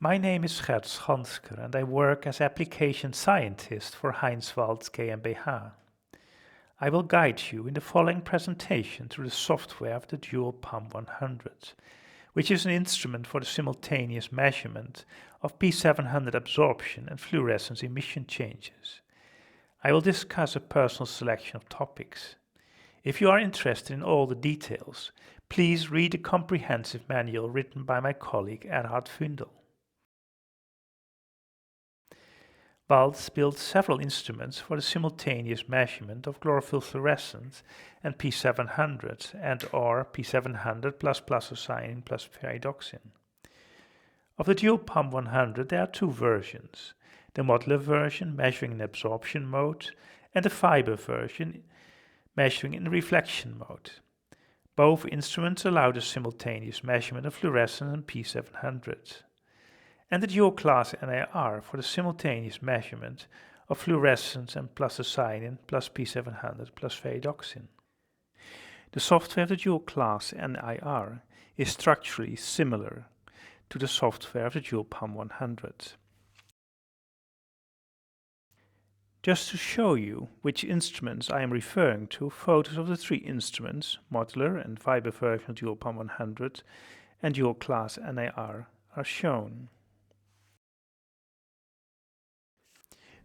My name is Gert Schansker and I work as application scientist for Walz GmbH. I will guide you in the following presentation through the software of the DUAL-PAM-100, which is an instrument for the simultaneous measurement of P700 absorption and fluorescence emission changes. I will discuss a personal selection of topics. If you are interested in all the details, please read the comprehensive manual written by my colleague Erhard Fundel. Walz built several instruments for the simultaneous measurement of chlorophyll fluorescence and P700 and or P700 plus plasocyanin plus pyridoxine. Of the DUAL-PAM-100 there are two versions, the modular version measuring in absorption mode and the fiber version measuring in reflection mode. Both instruments allow the simultaneous measurement of fluorescence and P700. And the dual class NIR for the simultaneous measurement of fluorescence and plasocyanin plus P700 plus pyridoxine. The software of the dual class NIR is structurally similar to the software of the DUAL-PAM-100. Just to show you which instruments I am referring to, photos of the three instruments, modular and fiber version of DUAL-PAM-100 and dual class NIR, are shown.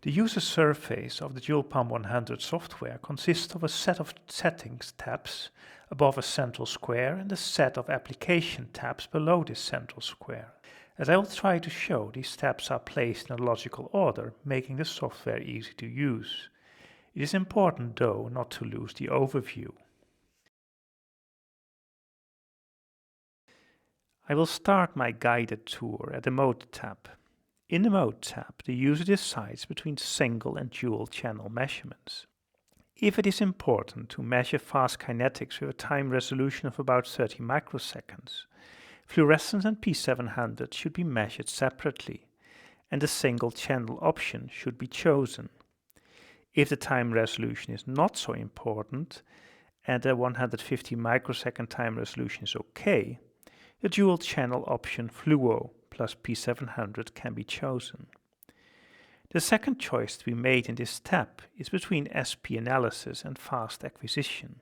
The user surface of the DUAL-PAM-100 software consists of a set of settings tabs above a central square and a set of application tabs below this central square. As I will try to show, these tabs are placed in a logical order, making the software easy to use. It is important, though, not to lose the overview. I will start my guided tour at the Mode tab. In the Mode tab, the user decides between single and dual channel measurements. If it is important to measure fast kinetics with a time resolution of about 30 microseconds, fluorescence and P700 should be measured separately, and a single channel option should be chosen. If the time resolution is not so important, and a 150 microsecond time resolution is okay, the dual channel option Fluo plus P700 can be chosen. The second choice to be made in this tab is between SP analysis and fast acquisition.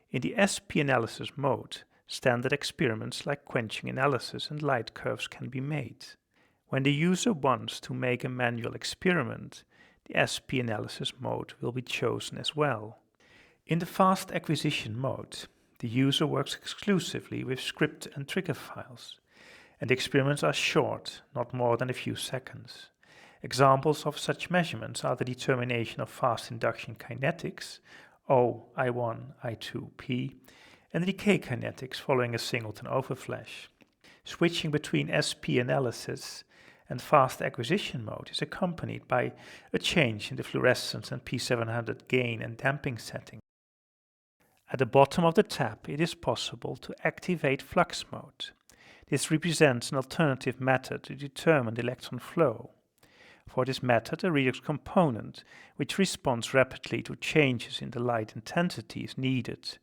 In the SP analysis mode, standard experiments like quenching analysis and light curves can be made. When the user wants to make a manual experiment, the SP analysis mode will be chosen as well. In the fast acquisition mode, the user works exclusively with script and trigger files, and the experiments are short, not more than a few seconds. Examples of such measurements are the determination of fast induction kinetics, O, I1, I2, P, and the decay kinetics following a singleton overflash. Switching between SP analysis and fast acquisition mode is accompanied by a change in the fluorescence and P700 gain and damping setting. At the bottom of the tab, it is possible to activate flux mode. This represents an alternative method to determine the electron flow. For this method, a redox component, which responds rapidly to changes in the light intensity, is needed.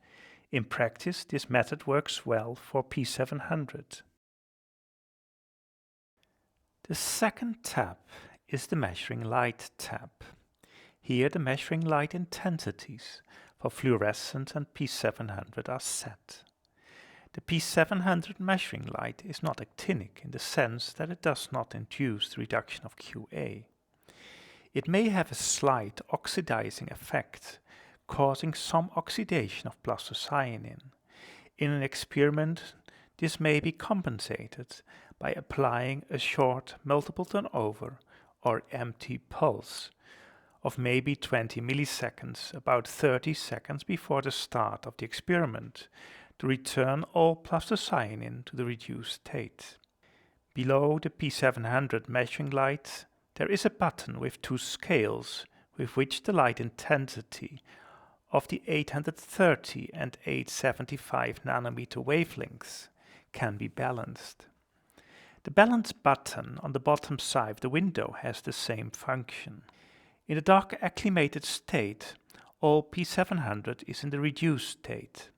In practice, this method works well for P700. The second tab is the Measuring Light tab. Here, the measuring light intensities for fluorescence and P700 are set. The P700 measuring light is not actinic in the sense that it does not induce the reduction of QA. It may have a slight oxidizing effect, causing some oxidation of plasocyanin. In an experiment, this may be compensated by applying a short multiple turnover or empty pulse of maybe 20 milliseconds, about 30 seconds before the start of the experiment, to return all plasocyanin to the reduced state. Below the P700 measuring light, there is a button with two scales with which the light intensity of the 830 and 875 nanometer wavelengths can be balanced. The balance button on the bottom side of the window has the same function. In the dark acclimated state, all P700 is in the reduced state.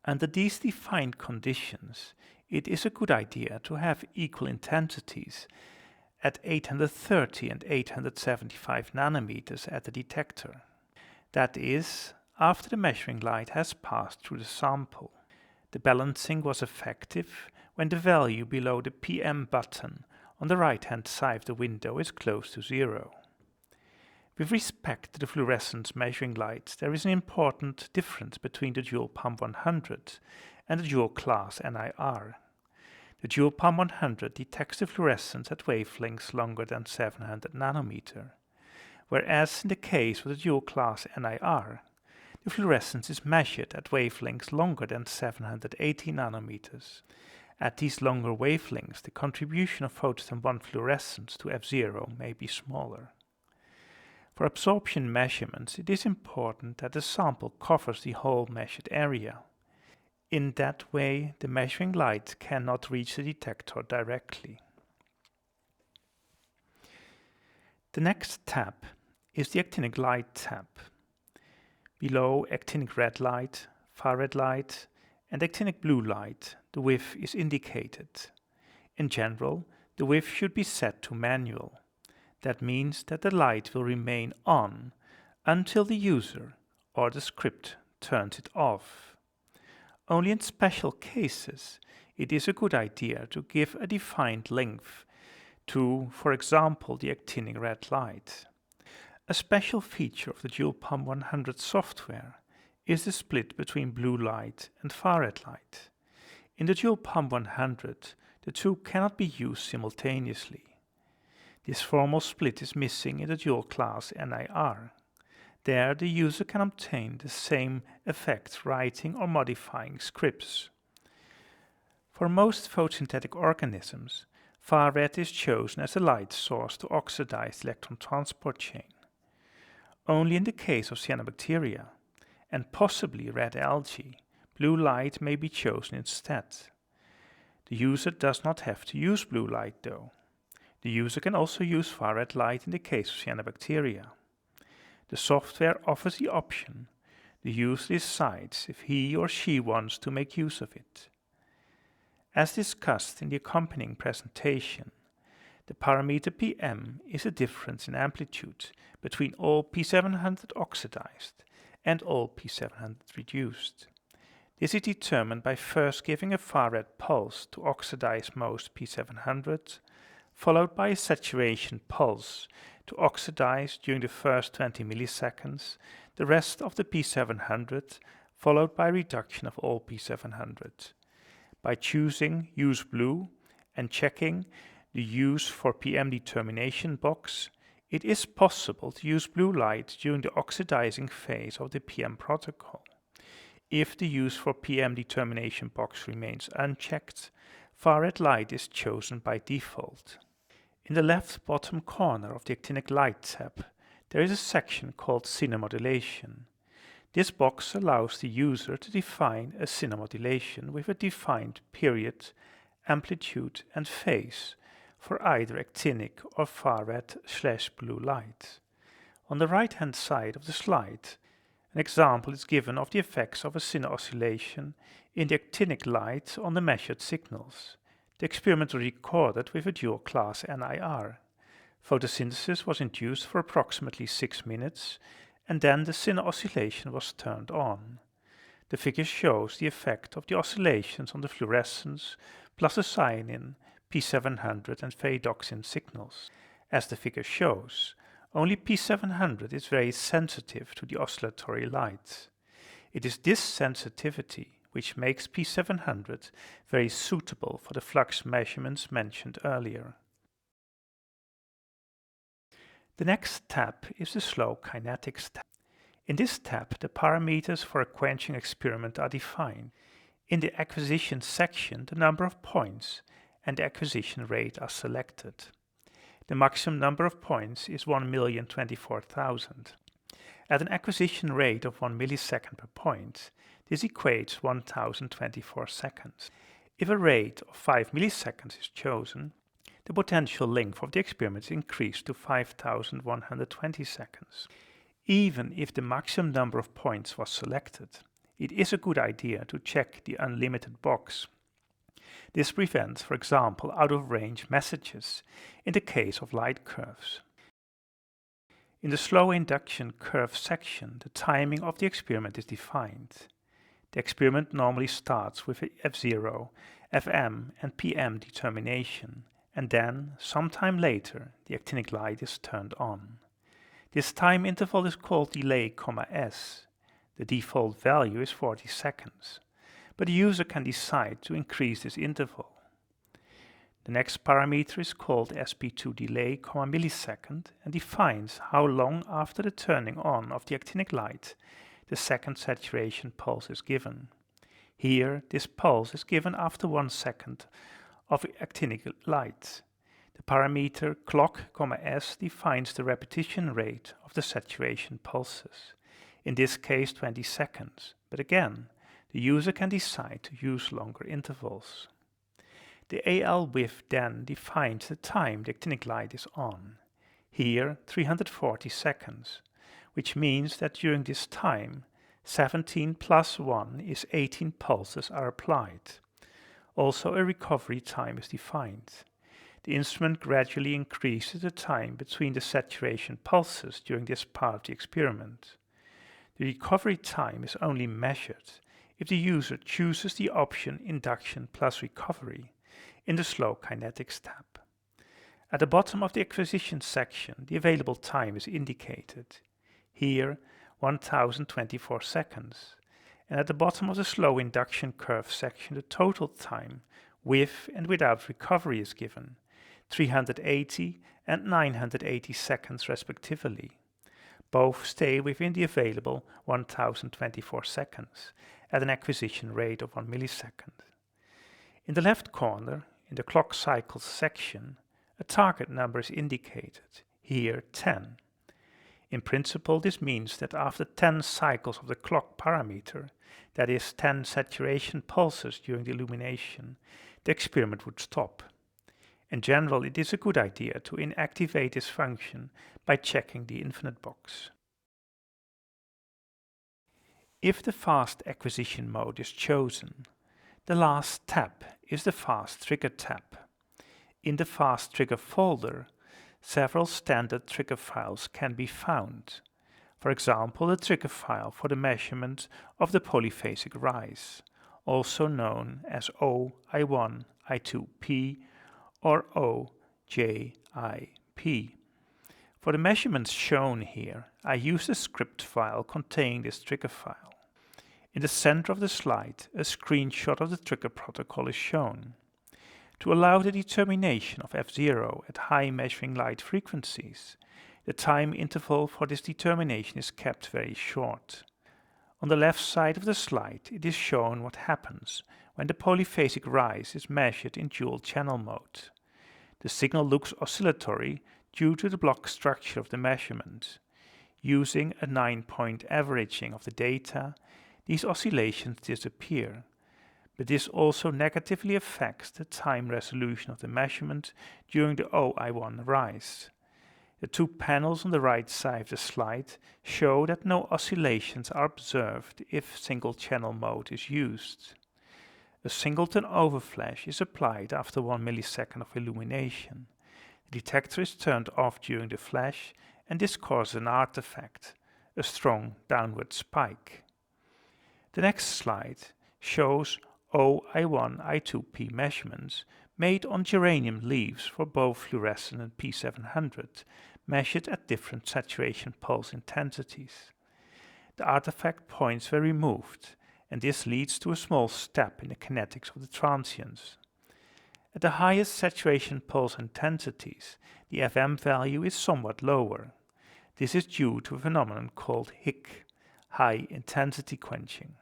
Under these defined conditions, it is a good idea to have equal intensities at 830 and 875 nanometers at the detector. That is, after the measuring light has passed through the sample. The balancing was effective when the value below the PM button on the right-hand side of the window is close to 0. With respect to the fluorescence measuring lights, there is an important difference between the DUAL-PAM-100 and the dual class NIR. The DUAL-PAM-100 detects the fluorescence at wavelengths longer than 700 nanometer, whereas in the case of the dual class NIR, the fluorescence is measured at wavelengths longer than 780 nanometers. At these longer wavelengths, the contribution of photon 1 fluorescence to F0 may be smaller. For absorption measurements, it is important that the sample covers the whole measured area. In that way, the measuring light cannot reach the detector directly. The next tab is the actinic light tab. Below actinic red light, far red light, and actinic blue light, the width is indicated. In general, the width should be set to manual. That means that the light will remain on until the user or the script turns it off. Only in special cases it is a good idea to give a defined length to, for example, the actinic red light. A special feature of the DUAL-PAM-100 software is the split between blue light and far red light. In the DUAL-PAM-100, the two cannot be used simultaneously. This formal split is missing in the dual class NIR. There, the user can obtain the same effects writing or modifying scripts. For most photosynthetic organisms, far red is chosen as a light source to oxidize the electron transport chain. Only in the case of cyanobacteria, and possibly red algae, blue light may be chosen instead. The user does not have to use blue light though. The user can also use far red light in the case of cyanobacteria. The software offers the option. The user decides if he or she wants to make use of it. As discussed in the accompanying presentation, the parameter PM is a difference in amplitude between all P700 oxidized and all P700 reduced. This is determined by first giving a far red pulse to oxidize most P700, followed by a saturation pulse to oxidize during the first 20 milliseconds the rest of the P700, followed by reduction of all P700. By choosing Use Blue and checking the Use for PM determination box, it is possible to use blue light during the oxidizing phase of the PM protocol. If the Use for PM determination box remains unchecked, far red light is chosen by default. In the left bottom corner of the actinic light tab, there is a section called Cinemodulation. This box allows the user to define a cinemodulation with a defined period, amplitude and phase for either actinic or far red/blue light. On the right hand side of the slide, an example is given of the effects of a cine oscillation in the actinic light on the measured signals. The experiment was recorded with a dual class NIR. Photosynthesis was induced for approximately 6 minutes, and then the cine oscillation was turned on. The figure shows the effect of the oscillations on the fluorescence plus the cyanin, P700 and phaedoxin signals. As the figure shows, only P700 is very sensitive to the oscillatory light. It is this sensitivity which makes P700 very suitable for the flux measurements mentioned earlier. The next tab is the Slow Kinetics tab. In this tab, the parameters for a quenching experiment are defined. In the acquisition section, the number of points and the acquisition rate are selected. The maximum number of points is 1,024,000. At an acquisition rate of 1 millisecond per point, this equates 1024 seconds. If a rate of 5 milliseconds is chosen, the potential length of the experiment is increased to 5120 seconds. Even if the maximum number of points was selected, it is a good idea to check the unlimited box. This prevents, for example, out-of-range messages in the case of light curves. In the slow induction curve section, the timing of the experiment is defined. The experiment normally starts with a F0, Fm and Pm determination, and then, sometime later, the actinic light is turned on. This time interval is called delay, s. The default value is 40 seconds, but the user can decide to increase this interval. The next parameter is called sp2 delay, millisecond, and defines how long after the turning on of the actinic light the second saturation pulse is given. Here, this pulse is given after 1 second of actinic light. The parameter clock, s defines the repetition rate of the saturation pulses, in this case 20 seconds, but again, the user can decide to use longer intervals. The AL width then defines the time the actinic light is on, here 340 seconds, which means that during this time 17 plus 1 is 18 pulses are applied. Also a recovery time is defined. The instrument gradually increases the time between the saturation pulses during this part of the experiment. The recovery time is only measured if the user chooses the option induction plus recovery in the slow kinetics tab. At the bottom of the acquisition section, the available time is indicated. Here, 1024 seconds. And at the bottom of the slow induction curve section, the total time, with and without recovery, is given, 380 and 980 seconds respectively. Both stay within the available 1024 seconds at an acquisition rate of 1 millisecond. In the left corner, in the clock cycles section, a target number is indicated, here 10. In principle, this means that after 10 cycles of the clock parameter, that is 10 saturation pulses during the illumination, the experiment would stop. In general, it is a good idea to inactivate this function by checking the infinite box. If the fast acquisition mode is chosen, the last tab is the Fast Trigger tab. In the Fast Trigger folder, several standard trigger files can be found. For example, the trigger file for the measurement of the polyphasic rise, also known as OI1I2P or OJIP. For the measurements shown here, I use the script file containing this trigger file. In the center of the slide, a screenshot of the trigger protocol is shown. To allow the determination of F0 at high measuring light frequencies, the time interval for this determination is kept very short. On the left side of the slide, it is shown what happens when the polyphasic rise is measured in dual channel mode. The signal looks oscillatory due to the block structure of the measurement. Using a 9-point averaging of the data, these oscillations disappear, but this also negatively affects the time resolution of the measurement during the OI1 rise. The two panels on the right side of the slide show that no oscillations are observed if single channel mode is used. A singleton overflash is applied after 1 millisecond of illumination. The detector is turned off during the flash, and this causes an artifact, a strong downward spike. The next slide shows OI1I2P measurements made on geranium leaves for both fluorescent and P700, measured at different saturation pulse intensities. The artifact points were removed, and this leads to a small step in the kinetics of the transients. At the highest saturation pulse intensities, the FM value is somewhat lower. This is due to a phenomenon called HIC, high intensity quenching.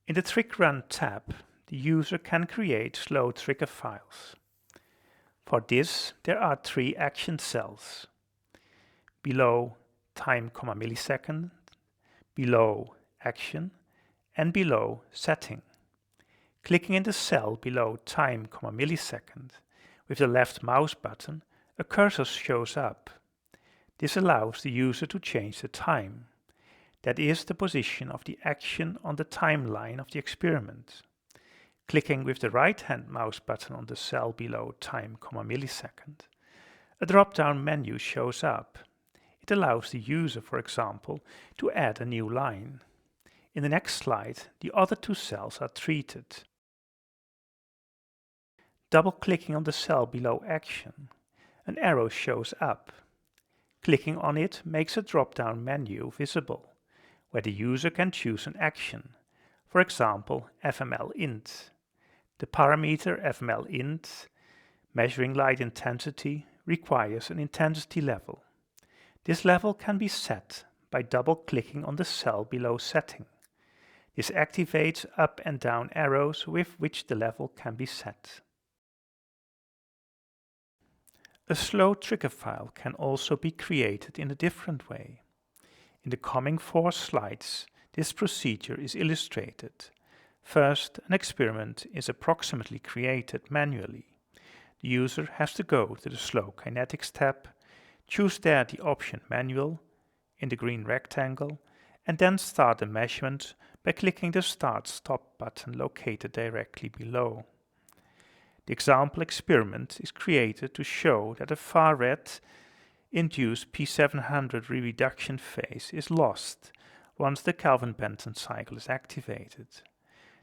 In the Trick Run tab, the user can create slow trigger files. For this, there are 3 action cells. Below time, millisecond, below action, and below setting. Clicking in the cell below time, millisecond, with the left mouse button, a cursor shows up. This allows the user to change the time. That is the position of the action on the timeline of the experiment. Clicking with the right-hand mouse button on the cell below time, millisecond, a drop-down menu shows up. It allows the user, for example, to add a new line. In the next slide, the other two cells are treated. Double-clicking on the cell below action, an arrow shows up. Clicking on it makes a drop-down menu visible, where the user can choose an action, for example FML-int. The parameter FML-int, measuring light intensity, requires an intensity level. This level can be set by double-clicking on the cell below setting. This activates up and down arrows with which the level can be set. A slow trigger file can also be created in a different way. In the coming 4 slides, this procedure is illustrated. First, an experiment is approximately created manually. The user has to go to the Slow Kinetics tab, choose there the option Manual in the green rectangle, and then start the measurement by clicking the Start-Stop button located directly below. The example experiment is created to show that a far-red induced P700 re-reduction phase is lost once the Kelvin-Benton cycle is activated.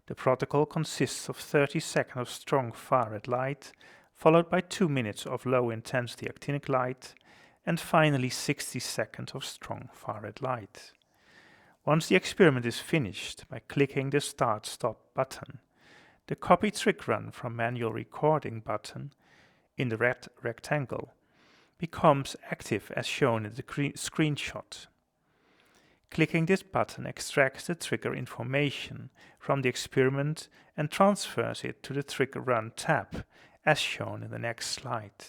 The protocol consists of 30 seconds of strong far-red light, followed by 2 minutes of low-intensity actinic light, and finally 60 seconds of strong far-red light. Once the experiment is finished, by clicking the Start-Stop button, the Copy Trick Run from Manual Recording button in the red rectangle becomes active as shown in the screenshot. Clicking this button extracts the trigger information from the experiment and transfers it to the Trigger Run tab, as shown in the next slide.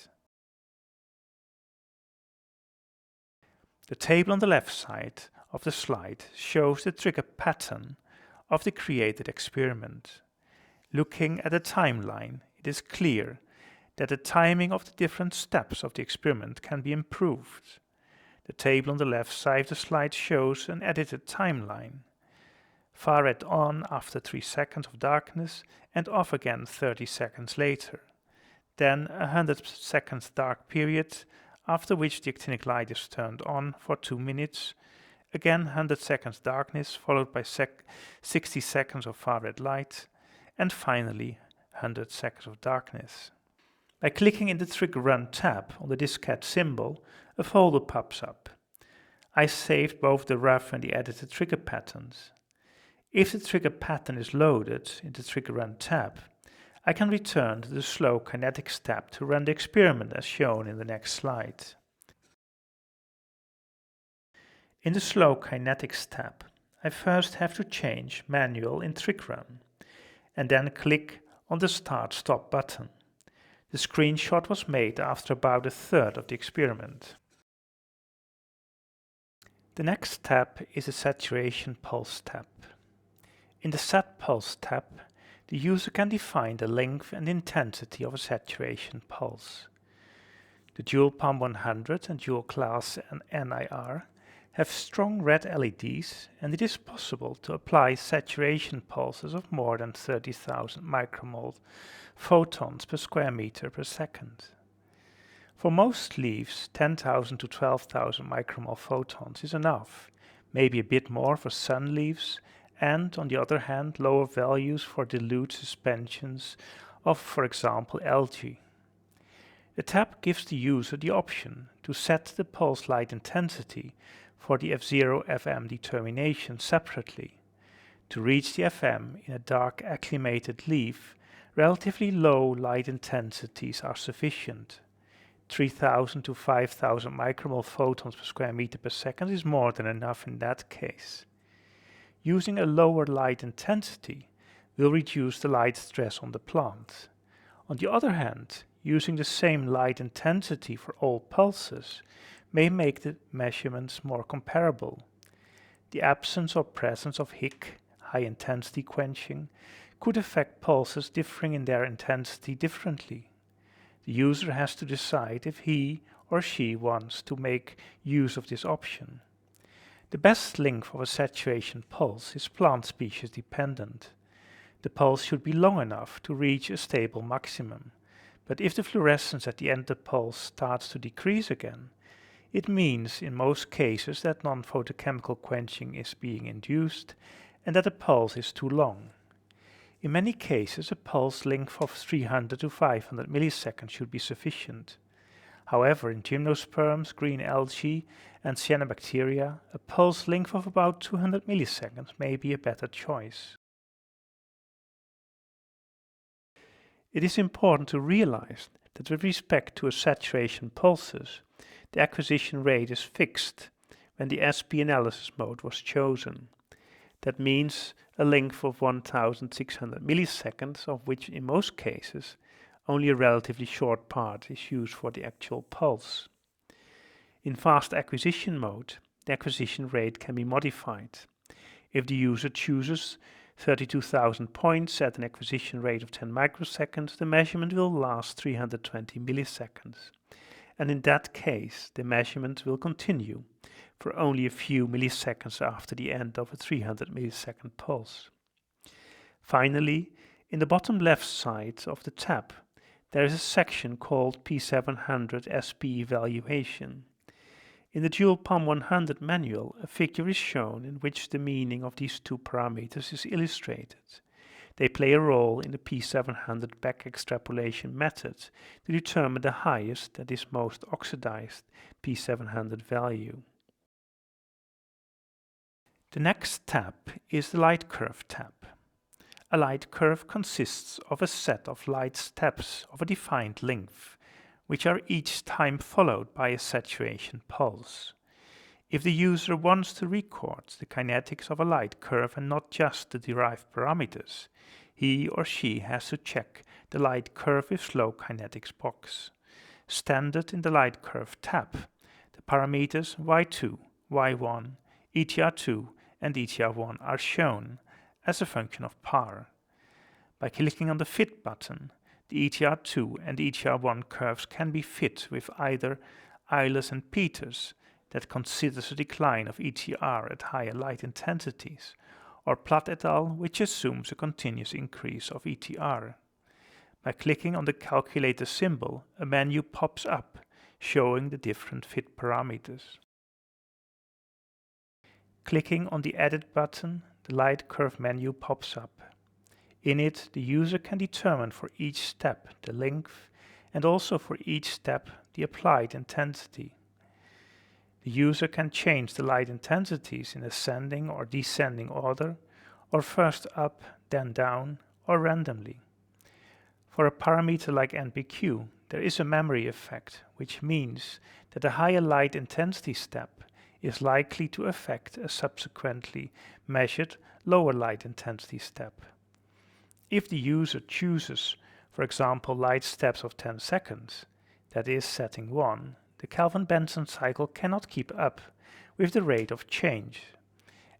The table on the left side of the slide shows the trigger pattern of the created experiment. Looking at the timeline, it is clear that the timing of the different steps of the experiment can be improved. The table on the left side of the slide shows an edited timeline. Far red on after 3 seconds of darkness and off again 30 seconds later. Then a 100 seconds dark period, after which the actinic light is turned on for 2 minutes. Again 100 seconds darkness followed by 60 seconds of far red light. And finally 100 seconds of darkness. By clicking in the Trigger Run tab on the diskette symbol, a folder pops up. I saved both the rough and the edited trigger patterns. If the trigger pattern is loaded in the Trigger Run tab, I can return to the Slow Kinetics tab to run the experiment as shown in the next slide. In the Slow Kinetics tab, I first have to change Manual in Trick Run, and then click on the Start-Stop button. The screenshot was made after about a third of the experiment. The next tab is the Saturation Pulse tab. In the Set Pulse tab, the user can define the length and intensity of a saturation pulse. The DUAL-PAM-100 and dual class and NIR have strong red LEDs, and it is possible to apply saturation pulses of more than 30,000 micromole photons per square meter per second. For most leaves, 10,000 to 12,000 micromole photons is enough, maybe a bit more for sun leaves, and on the other hand lower values for dilute suspensions of, for example, algae. The tab gives the user the option to set the pulse light intensity for the F0 FM determination separately. To reach the FM in a dark acclimated leaf, relatively low light intensities are sufficient. 3,000 to 5,000 micromole photons per square meter per second is more than enough in that case. Using a lower light intensity will reduce the light stress on the plant. On the other hand, using the same light intensity for all pulses may make the measurements more comparable. The absence or presence of HIC, high intensity quenching, could affect pulses differing in their intensity differently. The user has to decide if he or she wants to make use of this option. The best length of a saturation pulse is plant species dependent. The pulse should be long enough to reach a stable maximum, but if the fluorescence at the end of the pulse starts to decrease again, it means in most cases that non-photochemical quenching is being induced and that the pulse is too long. In many cases, a pulse length of 300 to 500 milliseconds should be sufficient. However, in gymnosperms, green algae, and cyanobacteria, a pulse length of about 200 milliseconds may be a better choice. It is important to realize that with respect to a saturation pulses, the acquisition rate is fixed when the SP analysis mode was chosen. That means a length of 1600 milliseconds, of which in most cases only a relatively short part is used for the actual pulse. In fast acquisition mode, the acquisition rate can be modified. If the user chooses 32,000 points at an acquisition rate of 10 microseconds, the measurement will last 320 milliseconds. And in that case, the measurement will continue for only a few milliseconds after the end of a 300 millisecond pulse. Finally, in the bottom left side of the tab, there is a section called P700 SP evaluation. In the DUAL-PAM-100 manual, a figure is shown in which the meaning of these two parameters is illustrated. They play a role in the P700 back extrapolation method to determine the highest, that is most oxidized, P700 value. The next tab is the light curve tab. A light curve consists of a set of light steps of a defined length, which are each time followed by a saturation pulse. If the user wants to record the kinetics of a light curve and not just the derived parameters, he or she has to check the light curve with slow kinetics box. Standard in the light curve tab, the parameters y2, y1, ETR2 and ETR1 are shown as a function of par. By clicking on the Fit button, the ETR2 and ETR1 curves can be fit with either Eilers and Peters, that considers a decline of ETR at higher light intensities, or Platt et al., which assumes a continuous increase of ETR. By clicking on the calculator symbol, a menu pops up showing the different fit parameters. Clicking on the Edit button, the light curve menu pops up. In it, the user can determine for each step the length and also for each step the applied intensity. The user can change the light intensities in ascending or descending order, or first up, then down, or randomly. For a parameter like NPQ, there is a memory effect, which means that a higher light intensity step is likely to affect a subsequently measured lower light intensity step. If the user chooses, for example, light steps of 10 seconds, that is setting 1, the Kelvin-Benson cycle cannot keep up with the rate of change.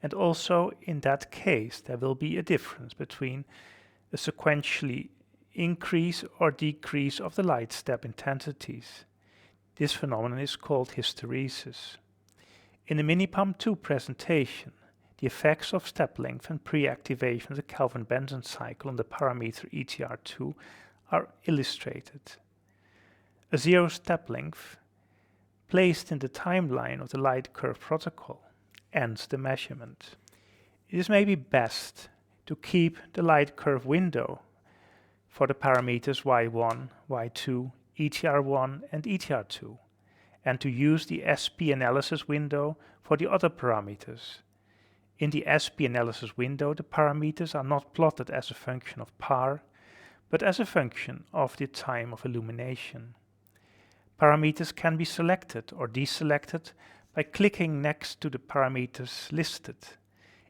And also in that case there will be a difference between a sequentially increase or decrease of the light step intensities. This phenomenon is called hysteresis. In the Minipam2 presentation, the effects of step length and pre-activation of the Kelvin-Benson cycle on the parameter ETR2 are illustrated. A zero step length placed in the timeline of the light curve protocol ends the measurement. It is maybe best to keep the light curve window for the parameters y1, y2, ETR1 and ETR2, and to use the SP analysis window for the other parameters. In the SP analysis window, the parameters are not plotted as a function of par, but as a function of the time of illumination. Parameters can be selected or deselected by clicking next to the parameters listed.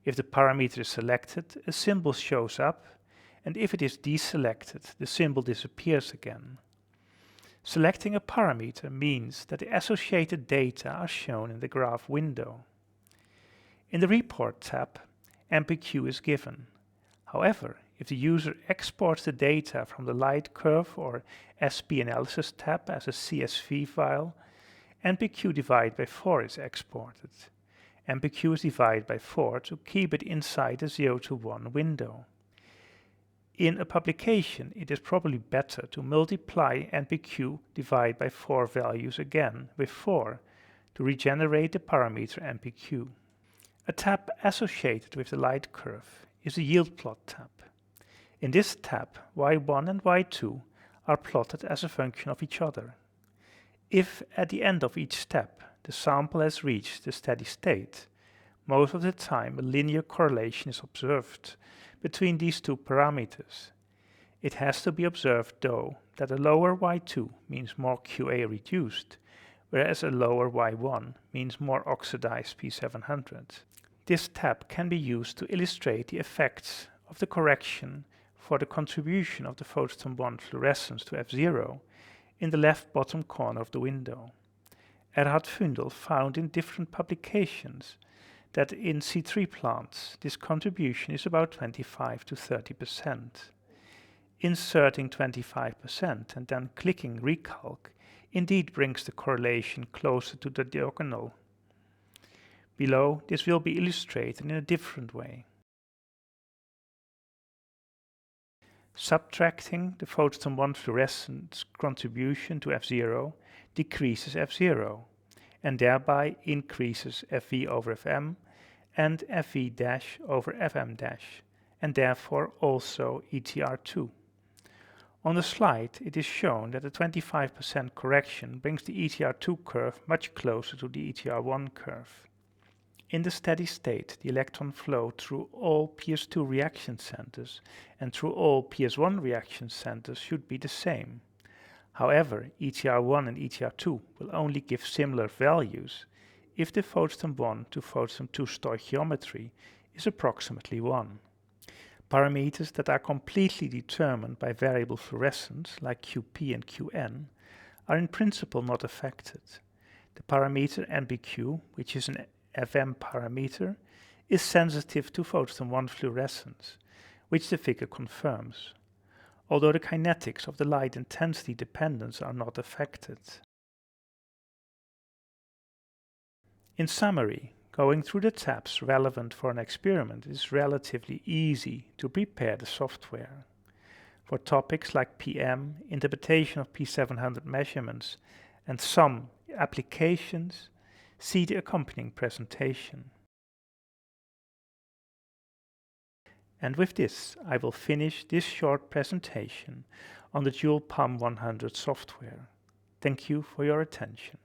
If the parameter is selected, a symbol shows up, and if it is deselected, the symbol disappears again. Selecting a parameter means that the associated data are shown in the graph window. In the Report tab, MPQ is given. However, if the user exports the data from the light curve or SP analysis tab as a CSV file, MPQ divided by 4 is exported. MPQ is divided by 4 to keep it inside the 0 to 1 window. In a publication, it is probably better to multiply NPQ divided by 4 values again with 4 to regenerate the parameter NPQ. A tab associated with the light curve is a yield plot tab. In this tab, y1 and y2 are plotted as a function of each other. If at the end of each step the sample has reached the steady state, most of the time a linear correlation is observed between these two parameters. It has to be observed though that a lower y2 means more QA reduced, whereas a lower y1 means more oxidized P700. This tab can be used to illustrate the effects of the correction for the contribution of the photon bond fluorescence to F0 in the left bottom corner of the window. Erhard Fundel found in different publications that in C3 plants this contribution is about 25 to 30%. Inserting 25% and then clicking Recalc indeed brings the correlation closer to the diagonal. Below, this will be illustrated in a different way. Subtracting the photon bond fluorescence contribution to F0 decreases F0 and thereby increases Fv over Fm and Fv' over Fm' and therefore also ETR2. On the slide, it is shown that a 25% correction brings the ETR2 curve much closer to the ETR1 curve. In the steady state, the electron flow through all PS2 reaction centers and through all PS1 reaction centers should be the same. However, ETR1 and ETR2 will only give similar values if the photon bond to photon 2 stoichiometry is approximately 1. Parameters that are completely determined by variable fluorescence, like QP and QN, are in principle not affected. The parameter NPQ, which is an FM parameter, is sensitive to photon 1 fluorescence, which the figure confirms, although the kinetics of the light intensity dependence are not affected. In summary, going through the tabs relevant for an experiment is relatively easy to prepare the software. For topics like PM, interpretation of P700 measurements, and some applications, see the accompanying presentation. And with this, I will finish this short presentation on the DUAL-PAM-100 software. Thank you for your attention.